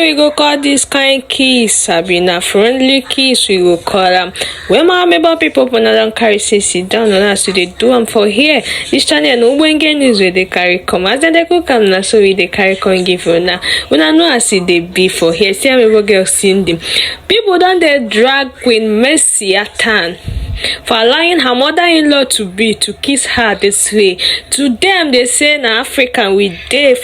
we go call this kind kiss? Sabina friendly kiss we go call them. When my member people when I don't carry sit down on us, so they do them for here. This channel no when get news where they carry come. As they go come now, so we they carry come give you now. When I know I see they be for here, see how we girls seen them. People don't they drag Queenmercyatang for allowing her mother-in-law to kiss her this way. To them, they say na African we dey.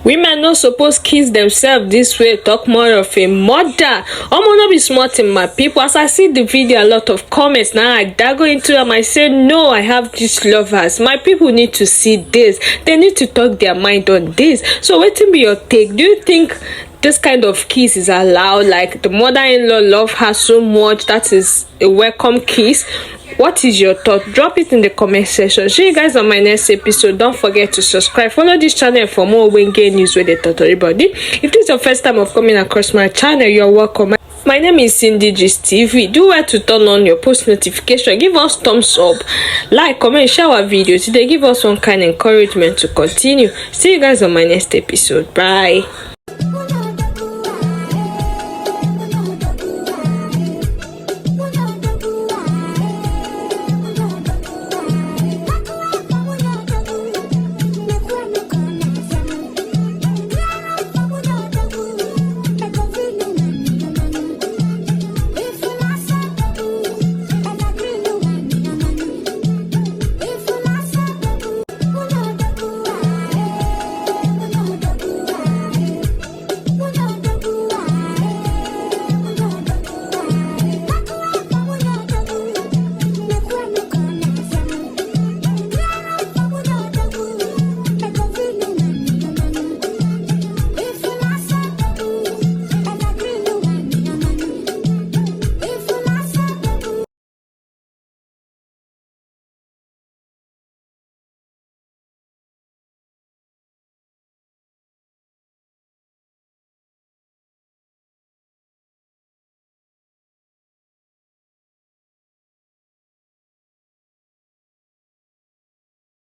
Women not supposed kiss themselves this way. Talk more of a mother. No be smart in my people. As I see the video, a lot of comments now. I go into them. I say no. I have these lovers. My people need to see this. They need to talk their mind on this. So, what be your take? Do you think this kind of kiss is allowed? Like the mother-in-law love her so much, that is a welcome kiss? What is your thought? Drop it in the comment section. See you guys on my next episode. Don't forget to subscribe. Follow this channel for more Wenge news with the thought everybody. If this is your first time of coming across my channel, you're welcome. My name is Richest TV. Do well to turn on your post notification. Give us thumbs up, like, comment, share our videos. They give us some kind of encouragement to continue. See you guys on my next episode. Bye.